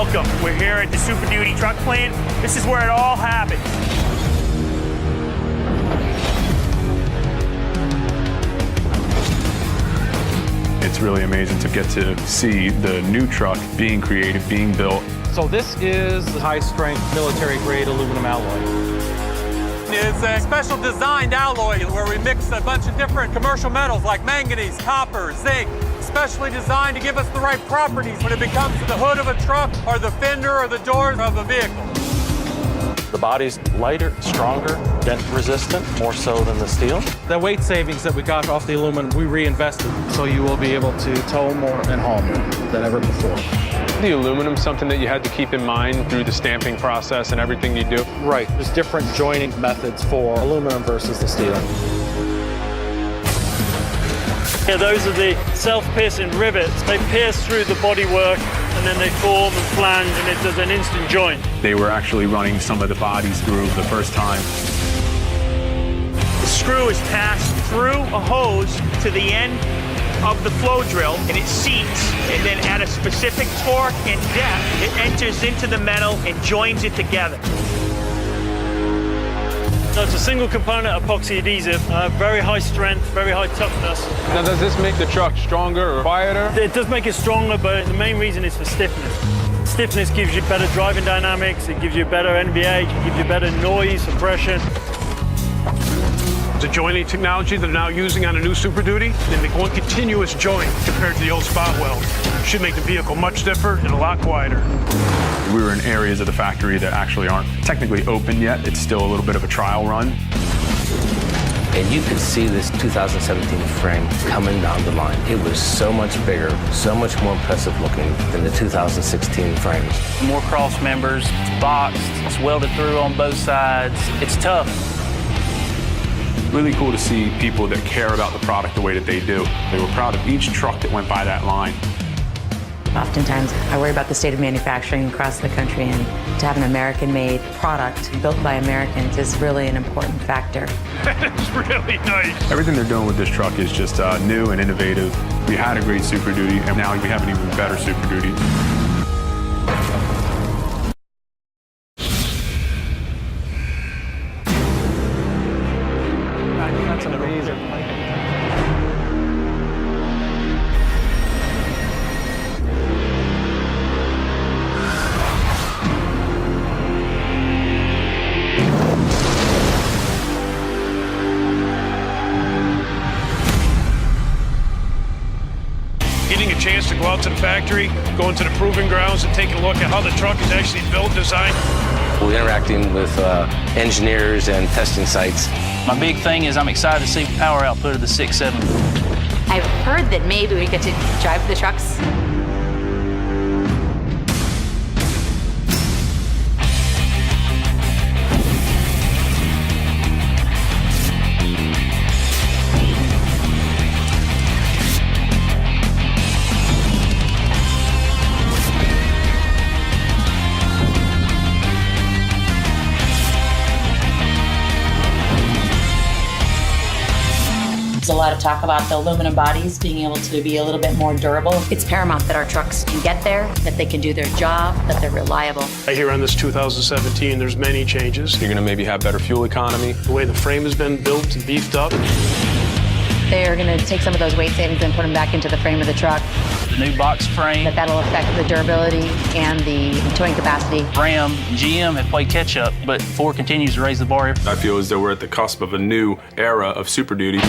Welcome. We're here at the Super Duty truck plant. This is where it all happened. It's really amazing to get to see the new truck being created, being built. So this is the high-strength military-grade aluminum alloy. It's a special designed alloy where we mix a bunch of different commercial metals like manganese, copper, zinc, specially designed to give us the right properties when it becomes the hood of a truck or the fender or the doors of a vehicle. The body's lighter, stronger, dent-resistant, more so than the steel. The weight savings that we got off the aluminum, we reinvested, so you will be able to tow more and haul more than ever before. The aluminum, something that you had to keep in mind through the stamping process and everything you do? Right, there's different joining methods for aluminum versus the steel. Yeah, those are the self-piercing rivets. They pierce through the bodywork and then they form and flange and it does an instant joint. They were actually running some of the bodies through the first time. The screw is passed through a hose to the end of the flow drill and it seats, and then at a specific torque and depth, it enters into the metal and joins it together. So it's a single component epoxy adhesive, very high strength, very high toughness. Now, does this make the truck stronger or quieter? It does make it stronger, but the main reason is for stiffness. Stiffness gives you better driving dynamics, it gives you better NVH, it gives you better noise suppression. The joining technology they're now using on a new Super Duty, and the one continuous joint compared to the old spot weld should make the vehicle much stiffer and a lot quieter. We were in areas of the factory that actually aren't technically open yet. It's still a little bit of a trial run. And you could see this 2017 frame coming down the line. It was so much bigger, so much more impressive looking than the 2016 frames. More cross members, boxed, it's welded through on both sides. It's tough. Really cool to see people that care about the product the way that they do. They were proud of each truck that went by that line. Oftentimes, I worry about the state of manufacturing across the country, and to have an American-made product built by Americans is really an important factor. It's really nice. Everything they're doing with this truck is just new and innovative. We had a great Super Duty, and now we have an even better Super Duty. That's an amazing plane. Getting a chance to go out to the factory, go into the proving grounds and taking a look at how the truck is actually built, designed. We're interacting with engineers and testing sites. My big thing is I'm excited to see power output of the 6.7. I've heard that maybe we get to drive the trucks. There's a lot of talk about the aluminum bodies being able to be a little bit more durable. It's paramount that our trucks can get there, that they can do their job, that they're reliable. I hear on this 2017 there's many changes. You're going to maybe have better fuel economy. The way the frame has been built and beefed up. They're going to take some of those weight savings and put them back into the frame of the truck. The new box frame, That'll affect the durability and the towing capacity. Ram, GM have played catch up, but Ford continues to raise the bar. I feel as though we're at the cusp of a new era of Super Duty.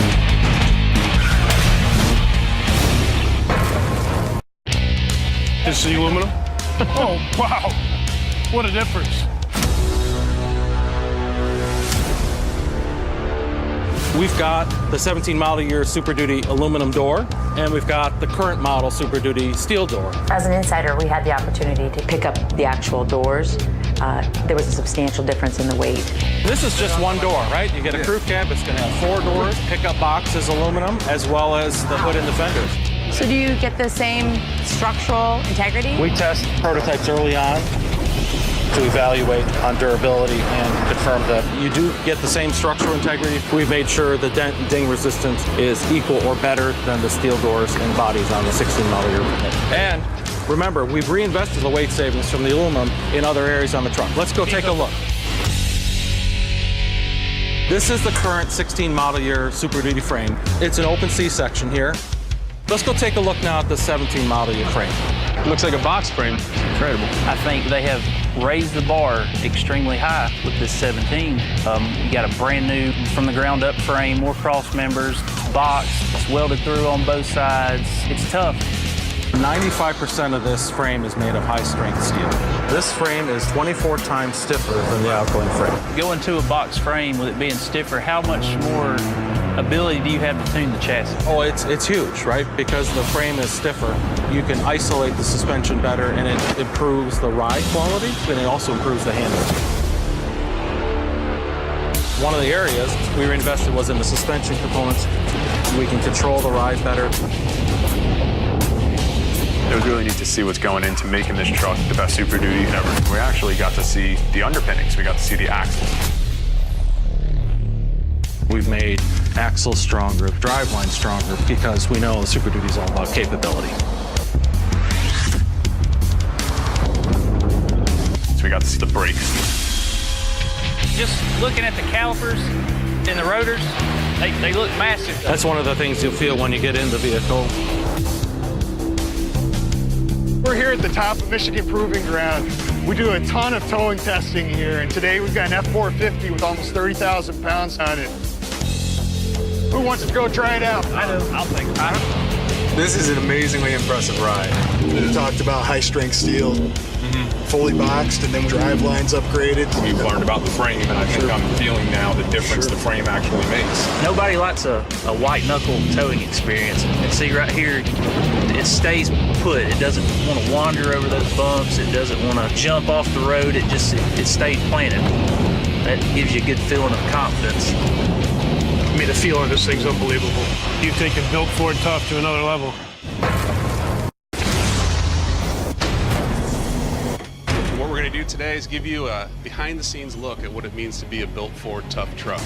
This is the aluminum. Oh, wow. What a difference. We've got the 17 model year Super Duty aluminum door, and we've got the current model Super Duty steel door. As an insider, we had the opportunity to pick up the actual doors. There was a substantial difference in the weight. This is just one door, right? You get a crew cab, it's going to have 4 doors, pickup box is aluminum, as well as the hood and the fenders. So do you get the same structural integrity? We test prototypes early on to evaluate on durability and confirm that you do get the same structural integrity. We've made sure the dent and ding resistance is equal or better than the steel doors and bodies on the 16 model year. And Remember, we've reinvested the weight savings from the aluminum in other areas on the truck. Let's go take a look. This is the current 16 model year Super Duty frame. It's an open C-section here. Let's go take a look now at the 17 model year frame. It looks like a box frame. Incredible. I think they have raised the bar extremely high with this 17. You got a brand new from the ground up frame, more cross members, box, it's welded through on both sides. It's tough. 95% of this frame is made of high strength steel. This frame is 24 times stiffer than the outgoing frame. Going to a box frame with it being stiffer, how much more ability do you have to tune the chassis? Oh, it's huge, right? Because the frame is stiffer, you can isolate the suspension better, and it improves the ride quality, and it also improves the handling. One of the areas we reinvested was in the suspension components. We can control the ride better. It was really neat to see what's going into making this truck the best Super Duty ever. We actually got to see the underpinnings. We got to see the axles. We've made axles stronger, driveline stronger, because we know the Super Duty is all about capability. So we got to see the brakes. Just looking at the calipers and the rotors, they look massive. That's one of the things you'll feel when you get in the vehicle. We're here at the top of Michigan Proving Ground. We do a ton of towing testing here, and today we've got an F450 with almost 30,000 pounds on it. Who wants to go try it out? I know. I'll take it. This is an amazingly impressive ride. We talked about high-strength steel, fully boxed, and then drive lines upgraded. We've learned about the frame, and I think I'm feeling now the difference the frame actually makes. Nobody likes a white knuckle towing experience. And see right here, it stays put. It doesn't want to wander over those bumps. It doesn't want to jump off the road. It stays planted. That gives you a good feeling of confidence. I mean, the feel of this thing's unbelievable. You've taken Built Ford Tough to another level. What we're going to do today is give you a behind-the-scenes look at what it means to be a Built Ford Tough truck.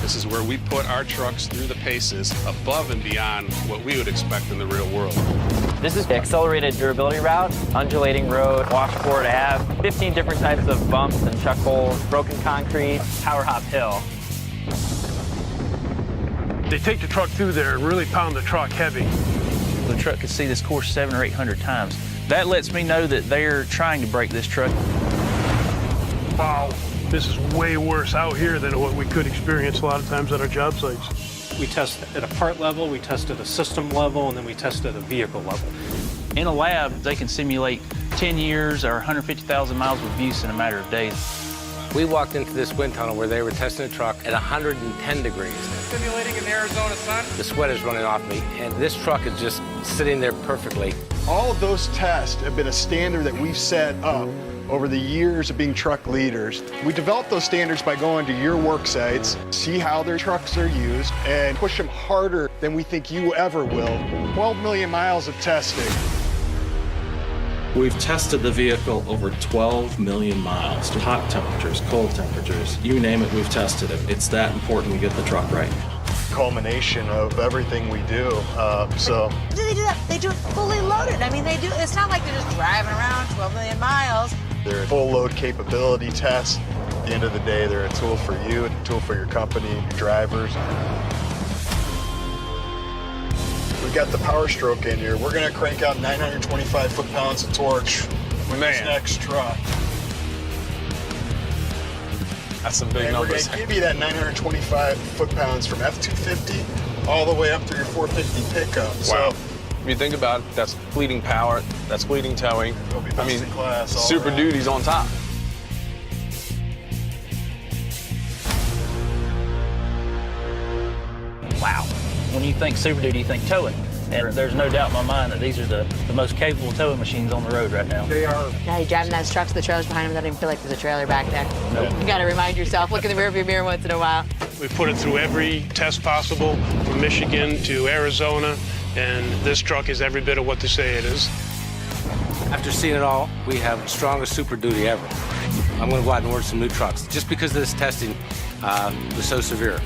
This is where we put our trucks through the paces above and beyond what we would expect in the real world. This is the accelerated durability route, undulating road, washboard Ave, 15 different types of bumps and chuck holes, broken concrete, power hop hill. They take the truck through there and really pound the truck heavy. The truck could see this course 700 or 800 times. That lets me know that they're trying to break this truck. Wow, this is way worse out here than what we could experience a lot of times at our job sites. We test at a part level, we test at a system level, and then we test at a vehicle level. In a lab, they can simulate 10 years or 150,000 miles of use in a matter of days. We walked into this wind tunnel where they were testing a truck at 110 degrees. Simulating in the Arizona sun. The sweat is running off me, and this truck is just sitting there perfectly. All of those tests have been a standard that we've set up over the years of being truck leaders. We develop those standards by going to your work sites, see how their trucks are used, and push them harder than we think you ever will. 12 million miles of testing. We've tested the vehicle over 12 million miles, hot temperatures, cold temperatures, you name it, we've tested it. It's that important we get the truck right. Culmination of everything we do, Do they do that? They do it fully loaded. I mean, they do. It's not like they're just driving around 12 million miles. They're a full load capability test. At the end of the day, they're a tool for you, a tool for your company, your drivers. We've got the Power Stroke in here. We're gonna crank out 925 foot-pounds of torque with this next truck. That's some big and numbers. We're gonna give you that 925 foot-pounds from F250 all the way up to your 450 pickup. Wow. So, If you think about it, that's fleeting power, that's fleeting towing. it'll be best in class all Super around. Duty's on top. Wow. When you think Super Duty, you think towing. And there's no doubt in my mind that these are the most capable towing machines on the road right now. They are. Now you're driving those trucks, the trailers behind them, don't even feel like there's a trailer back there. Nope. You gotta remind yourself, look in the rearview mirror once in a while. We put it through every test possible, from Michigan to Arizona, and this truck is every bit of what they say it is. After seeing it all, we have the strongest Super Duty ever. I'm going to go out and order some new trucks just because this testing was so severe.